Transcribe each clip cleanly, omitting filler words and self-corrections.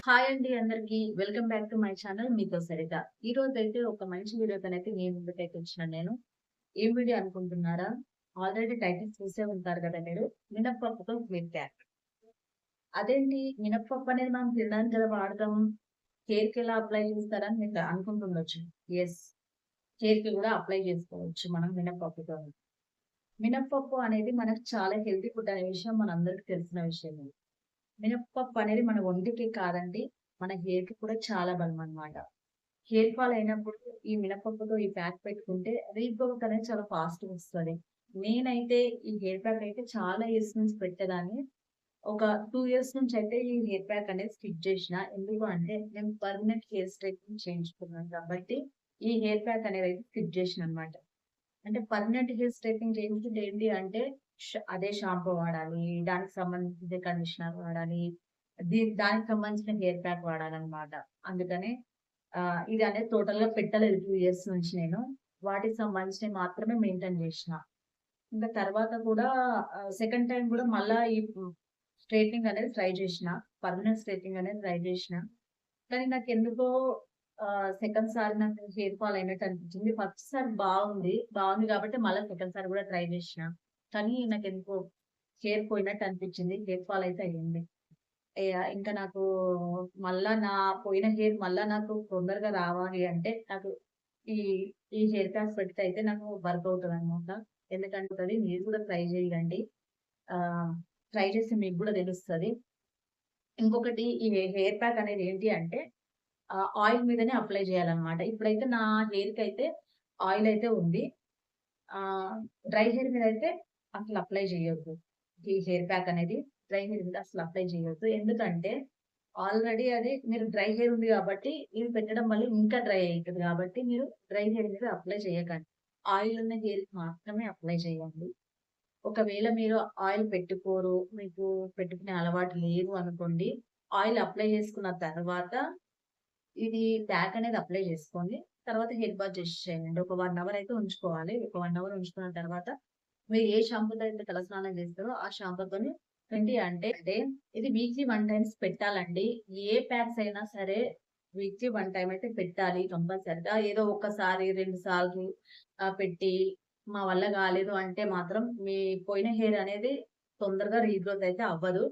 Hi అండి అందరికి. Welcome back to my channel మీతో సరిత. ఈ రోజైతే ఒక మంచి వీడియోతోనైతే మీ ముందుకైతే వచ్చినాను నేను. ఏం వీడియో అనుకుంటున్నారా? ఆల్రెడీ టైటిల్ చూసే ఉంటారు కదా మీరు. మినపప్పుతో స్వీట్ క్యాక్. అదేంటి మినపప్పు అనేది మనం తినడానికి కదా వాడతాం. హెయిర్‌కి ఎలా అప్లై చేస్తారని మీరు అనుకుంటుండొచ్చు. యెస్. హెయిర్‌కి కూడా అప్లై చేసుకోవచ్చు మనం మినపప్పుతో. మినపప్పు అనేది మనకు చాలా హెల్తీ ఫుడ్ అనే విషయం మనందరికీ తెలిసిన విషయమే. మినపప్పు అనేది మన ఒంటికి కాదండి, మన హెయిర్‌కి కూడా చాలా బలమనమాట. హెయిర్ ఫాల్ అయినప్పుడు ఈ మినపప్పుతో ఈ ప్యాక్ పెట్టుకుంటే రీగ్రోత్ అనేది చాలా ఫాస్ట్‌గా వస్తది. నేనైతే ఈ హెయిర్ ప్యాక్ అయితే చాలా ఇయర్స్ నుంచి పెట్టేదాన్ని. ఒక 2 ఇయర్స్ నుంచి అయితే ఈ హెయిర్ ప్యాక్ అనేది స్కిప్ చేసిన. ఎందుకు అంటే నేను పర్మనెంట్ హెయిర్ స్ట్రైట్నింగ్ చేయించుకున్నాను కాబట్టి ఈ హెయిర్ ప్యాక్ అనేది అయితే స్కిప్ చేసిననమాట. అంటే పర్మనెంట్ హెయిర్ స్ట్రెయిటనింగ్ చేయించుకుంటే ఏంటి అంటే అదే షాంపూ వాడాలి. దానికి సంబంధించిన కండిషనర్ వాడాలి. దానికి సంబంధించిన హెయిర్ ప్యాక్ వాడాలనమాట. అందుకని ఇది అనేది టోటల్‌గా పెట్టలేదు 2 ఇయర్స్ నుంచి నేను. వాటికి సంబంధించినవి మాత్రమే మెయింటైన్ చేషిన. ఇంకా తర్వాత కూడా సెకండ్ టైమ్ కూడా మళ్ళా ఈ స్ట్రెయిటనింగ్ అనేది ట్రై చేషిన. పర్మనెంట్ స్ట్రెయిటనింగ్ అనేది ట్రై చేషిన. కానీ నాకెందుకో సెకండ్ సారి నాకు హెయిర్ ఫాల్ అయినట్టు అనిపించింది. ఫస్ట్ సారి బాగుంది. బాగుంది కాబట్టి మళ్ళా సెకండ్ సారి కూడా ట్రై చేషిన. కానీ నాకెందుకో హెయిర్ పోయినట్టు అనిపించింది. హెయిర్ ఫాల్ అయితే అయింది. ఇంకా నాకు మళ్ళా నా పోయిన హెయిర్ మళ్ళా నాకు తొందరగా రావాలి అంటే నాకు ఈ ఈ హెయిర్ ప్యాక్ పెడితే అయితే నాకు వర్క్ అవుతదనమాట. ఎందుకంటే మీరు కూడా ట్రై చేయండి. ఆహ్, ట్రై చేస్తే మీకు కూడా తెలుస్తది. ఇంకొకటి ఈ హెయిర్ ప్యాక్ అనేది ఏంటి అంటే ఆయిల్ మీదనే అప్లై చేయాలన్నమాట. ఇప్పుడైతే నా హెయిర్‌కైతే ఆయిల్ అయితే ఉంది. డ్రై హెయిర్ మీదయితే అసలు అప్లై చేయొద్దు. ఈ హెయిర్ ప్యాక్ అనేది డ్రై హెయిర్ మీద అసలు అప్లై చేయొద్దు. ఎందుకంటే ఆల్రెడీ అది మీరు డ్రై హెయిర్ ఉంది కాబట్టి ఇది పెట్టడం వల్ల ఇంకా డ్రై అయితది కాబట్టి మీరు డ్రై హెయిర్ మీద అప్లై చేయకండి. ఆయిల్ ఉన్న హెయిర్‌కి మాత్రమే అప్లై చేయండి. ఒకవేళ మీరు ఆయిల్ పెట్టుకోరు, మీకు పెట్టుకునే అలవాటు లేదు అనుకోండి. ఆయిల్ అప్లై చేసుకున్న తర్వాత ఇది ప్యాక్ అనేది అప్లై చేసుకోండి. తర్వాత హెడ్ బాత్ చేసేసేయండి. ఒక 1 అవర్ అయితే ఉంచుకోవాలి. ఒక 1 అవర్ ఉంచుకున్న తర్వాత మీరు ఏ షాంపూతో అయితే తలస్నానం చేస్తారో ఆ షాంపూతోని ఏంటి అంటే ఇది వీక్లీ 1 టైమ్స్ పెట్టాలండి. ఏ ప్యాక్స్ అయినా సరే వీక్లీ 1 టైమ్ అయితే పెట్టాలి కంపల్సరీగా. ఏదో ఒక్కసారి 2 సార్లు పెట్టి మా వల్ల కాలేదు అంటే మాత్రం మీ పోయిన హెయిర్ అనేది తొందరగా రీగ్రోత్ అయితే అవ్వదు.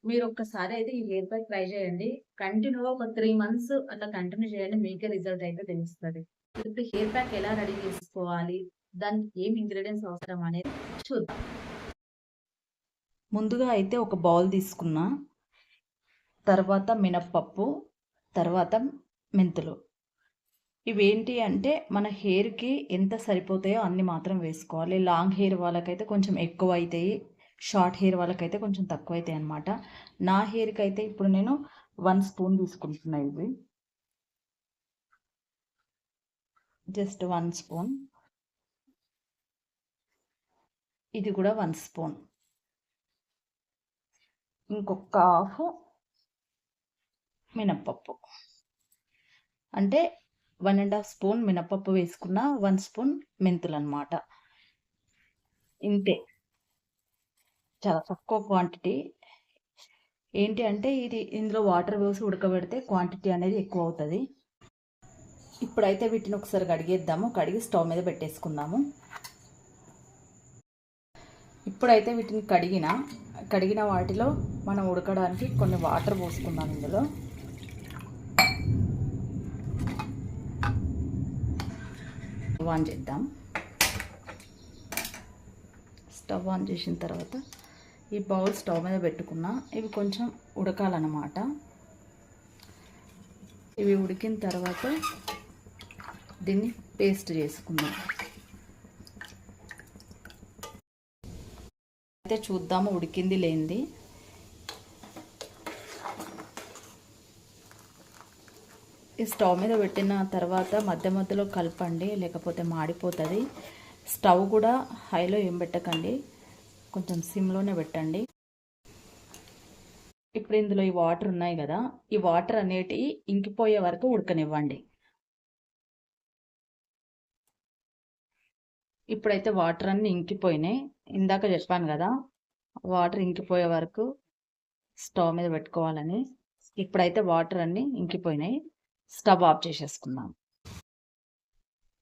మీరొక్కసారి అయితే ఈ హెయిర్ ప్యాక్ ట్రై చేయండి. కంటిన్యూ‌గా ఒక 3 మంత్స్ అట్లా కంటిన్యూ చేయండి. మీకే రిజల్ట్ అయితే తెలుస్తది. ఇప్పుడు హెయిర్ ప్యాక్ ఎలా రెడీ చేసుకోవాలి? దానికి ఏం ఇంగ్రీడియెంట్స్ అవసరం అనేది చూద్దాం. ముందుగా అయితే ఒక బౌల్ తీసుకున్నా. తర్వాత మినప్పప్పు, తర్వాత మెంతులు. ఇవేంటి అంటే మన హెయిర్‌కి ఎంత సరిపోతాయో అన్ని మాత్రం వేసుకోవాలి. లాంగ్ హెయిర్ వాళ్ళకైతే కొంచెం ఎక్కువ అయితాయి. షార్ట్ హెయిర్ వాళ్ళకైతే కొంచెం తక్కువైతాయి అన్నమాట. నా హెయిర్‌కైతే ఇప్పుడు నేను 1 స్పూన్ తీసుకుంటున్నా ఇవి. Just 1 spoon. ఇది కూడా 1 స్పూన్. ఇంకొక హాఫ్ మినప్పప్పు. అంటే 1 ½ స్పూన్ మినపప్పు వేసుకున్న, 1 స్పూన్ మెంతులనమాట. ఇంతే. చాలా తక్కువ క్వాంటిటీ. ఏంటి అంటే ఇందులో వాటర్ పోసి ఉడకబెడితే క్వాంటిటీ అనేది ఎక్కువ అవుతది. ఇప్పుడైతే వీటిని ఒకసారి కడిగేద్దాము. కడిగి స్టవ్ మీద పెట్టేసుకుందాము. ఇప్పుడైతే వీటిని కడిగిన వాటిలో మనం ఉడకడానికి కొన్ని వాటర్ పోసుకుందాం ఇందులో. ఆన్ చేద్దాం. స్టవ్ ఆన్ చేసిన తర్వాత ఈ బౌల్ స్టవ్ మీద పెట్టుకున్నా. ఇవి కొంచెం ఉడకాలన్నమాట. ఇవి ఉడికిన తర్వాత దీన్ని పేస్ట్ చేసుకుందాం. అయితే చూద్దాము ఉడికింది లేనిది. ఈ స్టవ్ మీద పెట్టిన తర్వాత మధ్య మధ్యలో కలపండి, లేకపోతే మాడిపోతుంది. స్టవ్ కూడా హైలో ఏం పెట్టకండి, కొంచెం సిమ్లోనే పెట్టండి. ఇప్పుడు ఇందులో ఈ వాటర్ ఉన్నాయి కదా, ఈ వాటర్ అనేటివి ఇంకిపోయే వరకు ఉడకనివ్వండి. ఇప్పుడైతే వాటర్ అన్నీ ఇంకిపోయినాయి. ఇందాక చెప్పాను కదా వాటర్ ఇంకిపోయే వరకు స్టవ్ మీద పెట్టుకోవాలని. ఇప్పుడైతే వాటర్ అన్నీ ఇంకిపోయినాయి. స్టవ్ ఆఫ్ చేసేసుకుందాం.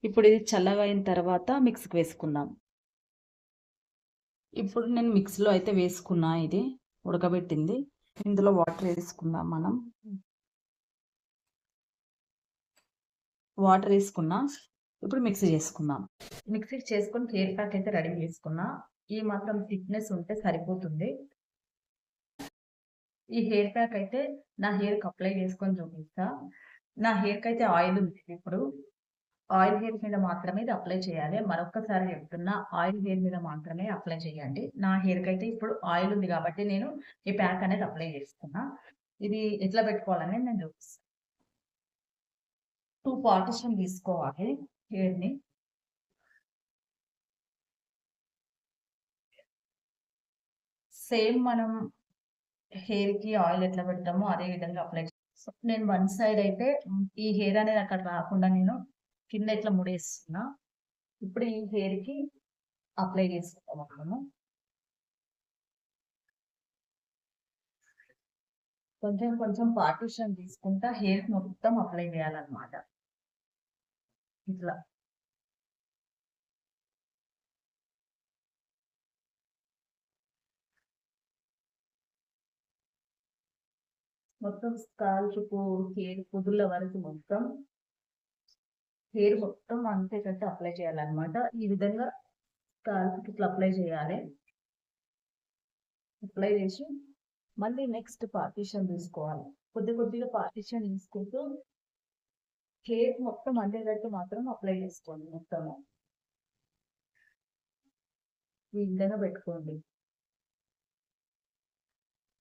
ఇప్పుడు ఇది చల్లగా అయిన తర్వాత మిక్సీకి వేసుకుందాం. ఇప్పుడు నేను మిక్సీలో అయితే వేసుకున్నా, ఇది ఉడకబెట్టింది. ఇందులో వాటర్ వేసుకుందాం మనం. వాటర్ వేసుకున్నా. ఇప్పుడు మిక్సీ చేసుకుందాం. మిక్సీ చేసుకొని హెయిర్ ప్యాక్ అయితే రెడీ చేసుకున్నా. ఈ మాత్రం థిక్నెస్ ఉంటే సరిపోతుంది. ఈ హెయిర్ ప్యాక్ అయితే నా హెయిర్కి అప్లై చేసుకొని చూపిస్తా. నా హెయిర్కి అయితే ఆయిల్ ఉంది. ఇప్పుడు ఆయిల్ హెయిర్ మీద మాత్రమే ఇది అప్లై చేయాలి. మరొక్కసారి చెప్తున్నా, ఆయిల్ హెయిర్ మీద మాత్రమే అప్లై చేయండి. నా హెయిర్కి అయితే ఇప్పుడు ఆయిల్ ఉంది కాబట్టి నేను ఈ ప్యాక్ అనేది అప్లై చేస్తున్నా. ఇది ఎట్లా పెట్టుకోవాలని నేను చూపిస్తాను. 2 పార్టిషన్ తీసుకోవాలి హెయిర్ని. సేమ్ మనం హెయిర్కి ఆయిల్ ఎట్లా పెడతామో అదే విధంగా అప్లై చేస్తాం. నేను వన్ సైడ్ అయితే ఈ హెయిర్ అనేది అక్కడ రాకుండా నేను కింద ఇట్లా ముడేస్తున్నా. ఇప్పుడు ఈ హెయిర్కి అప్లై చేసుకుంటాం మనము. కొంచెం కొంచెం పార్టిషన్ తీసుకుంటా హెయిర్ మొత్తం అప్లై చేయాలన్నమాట. ఇట్లా మొత్తం స్కాల్ప్ హెయిర్ కుదుళ్ళ వరకు మొత్తం హెయిర్ మొత్తం అంతేటట్టు అప్లై చేయాలన్నమాట. ఈ విధంగా స్కాల్ప్కి ఇట్లా అప్లై చేయాలి. అప్లై చేసి మళ్ళీ నెక్స్ట్ పార్టిషన్ తీసుకోవాలి. కొద్ది కొద్దిగా పార్టిషన్ తీసుకుంటూ హెయిర్ మొత్తం అందేటట్టు మాత్రం అప్లై చేసుకోండి. మొత్తము ఈ విధంగా పెట్టుకోండి.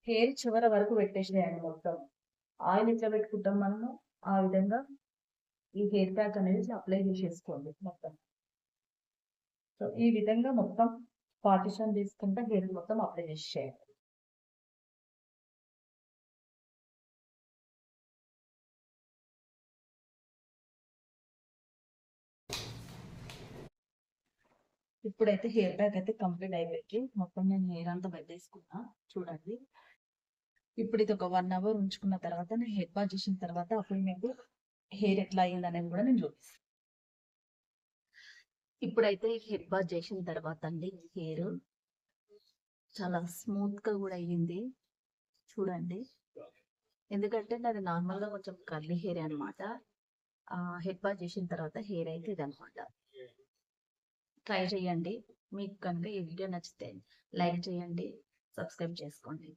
హెయిర్ చివరి వరకు పెట్టేసేయండి మొత్తం. ఆయిల్ ఎట్లా పెట్టుకుంటాం మనము ఆ విధంగా ఈ హెయిర్ ప్యాక్ అనేది అప్లై చేసేసుకోండి మొత్తం. సో ఈ విధంగా మొత్తం పార్టిషన్ తీసుకుంటే హెయిర్ మొత్తం అప్లై చేసేయండి. ఇప్పుడైతే హెయిర్ ప్యాక్ అయితే కంప్లీట్ అయిపోయింది. మొత్తం నేను హెయిర్ అంతా పెట్టేసుకున్నా చూడండి. ఇప్పుడు ఇది ఒక 1 అవర్ ఉంచుకున్న తర్వాత నేను హెయిర్ వాష్ చేసిన తర్వాత అప్పుడు మీకు హెయిర్ ఎట్లా అయింది అనేది కూడా నేను చూపిస్తాను. ఇప్పుడైతే హెయిర్ వాష్ చేసిన తర్వాత అండి హెయిర్ చాలా స్మూత్ గా కూడా అయ్యింది చూడండి. ఎందుకంటే నాది నార్మల్ గా కొంచెం కర్లీ హెయిర్ అనమాట. హెయిర్ వాష్ చేసిన తర్వాత హెయిర్ అయితే ఇది అనమాట. ట్రై చేయండి. మీకు కనుక ఈ వీడియో నచ్చితే లైక్ చేయండి, సబ్స్క్రైబ్ చేసుకోండి.